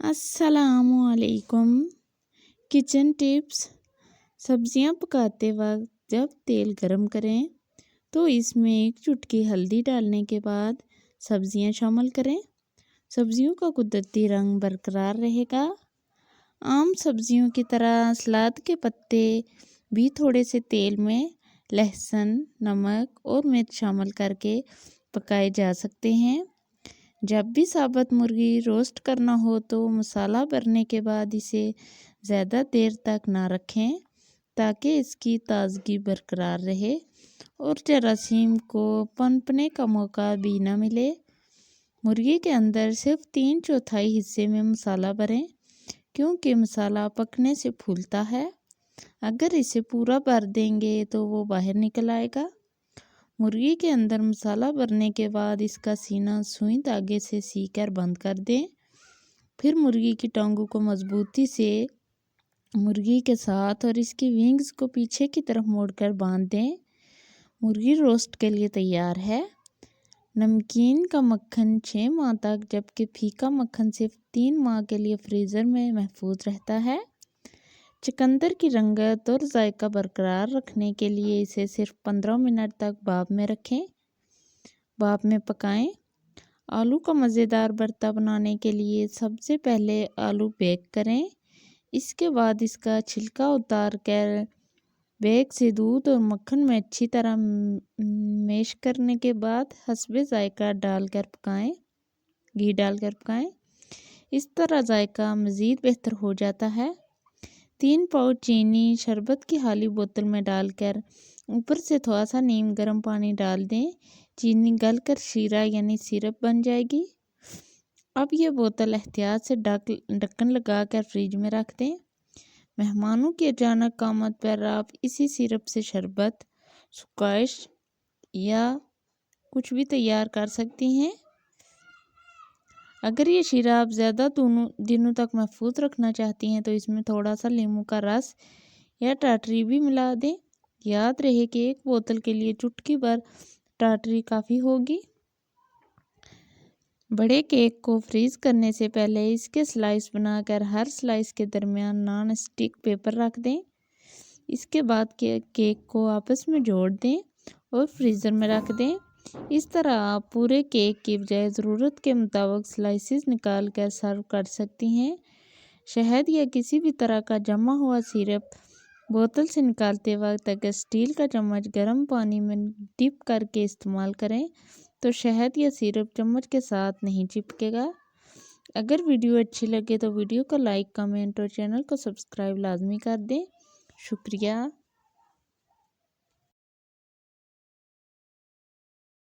अस्सलामुअलैकुम। Kitchen tips. सब्जियां पकाते वक्त जब तेल गरम करें तो इसमें एक चुटकी हल्दी डालने के बाद सब्जियां शामिल करें। सब्जियों का कुदरती रंग बरकरार रहेगा। आम सब्जियों की तरह सलाद के पत्ते भी थोड़े से तेल में लहसुन, नमक और मिर्च शामिल करके पकाए जा सकते हैं। जब भी साबुत मुर्गी रोस्ट करना हो तो मसाला भरने के बाद इसे ज़्यादा देर तक ना रखें ताकि इसकी ताज़गी बरकरार रहे और जरासीम को पनपने का मौका भी ना मिले। मुर्गी के अंदर सिर्फ 3/4 हिस्से में मसाला भरें क्योंकि मसाला पकने से फूलता है। अगर इसे पूरा भर देंगे तो वो बाहर निकल आएगा। मुर्गी के अंदर मसाला भरने के बाद इसका सीना सुई धागे से सीकर बंद कर दें। फिर मुर्गी की टांगों को मजबूती से मुर्गी के साथ और इसकी विंग्स को पीछे की तरफ मोड़कर बांध दें। मुर्गी रोस्ट के लिए तैयार है। नमकीन का मक्खन 6 माह तक जबकि फीका मक्खन सिर्फ 3 माह के लिए फ्रीज़र में महफूज रहता है। चुकंदर की रंगत और जायका बरकरार रखने के लिए इसे सिर्फ 15 मिनट तक भाप में रखें। भाप में पकाएं। आलू का मज़ेदार भरता बनाने के लिए सबसे पहले आलू बेक करें। इसके बाद इसका छिलका उतार कर बेक से दूध और मक्खन में अच्छी तरह मैश करने के बाद हस्बे जायका डालकर पकाएं। घी डालकर पकाएं। इस तरह जायका मज़ीद बेहतर हो जाता है। 3 पाउच चीनी शरबत की खाली बोतल में डालकर ऊपर से थोड़ा सा नीम गर्म पानी डाल दें। चीनी गलकर शीरा यानी सिरप बन जाएगी। अब ये बोतल एहतियात से ढक्कन लगाकर फ्रिज में रख दें। मेहमानों की अचानक आमद पर आप इसी सिरप से शरबत, स्क्वैश या कुछ भी तैयार कर सकती हैं। अगर ये शीरा आप ज़्यादा दिनों तक महफूज रखना चाहती हैं तो इसमें थोड़ा सा नींबू का रस या टाटरी भी मिला दें। याद रहे कि एक बोतल के लिए चुटकी भर टाटरी काफ़ी होगी। बड़े केक को फ्रीज़ करने से पहले इसके स्लाइस बनाकर हर स्लाइस के दरमियान नॉन स्टिक पेपर रख दें। इसके बाद केक को आपस में जोड़ दें और फ्रीज़र में रख दें। इस तरह आप पूरे केक की बजाय ज़रूरत के मुताबिक स्लाइसेस निकाल कर सर्व कर सकती हैं। शहद या किसी भी तरह का जमा हुआ सिरप बोतल से निकालते वक्त अगर स्टील का चम्मच गर्म पानी में डिप करके इस्तेमाल करें तो शहद या सिरप चम्मच के साथ नहीं चिपकेगा। अगर वीडियो अच्छी लगे तो वीडियो को लाइक, कमेंट और चैनल को सब्सक्राइब लाजमी कर दें। शुक्रिया।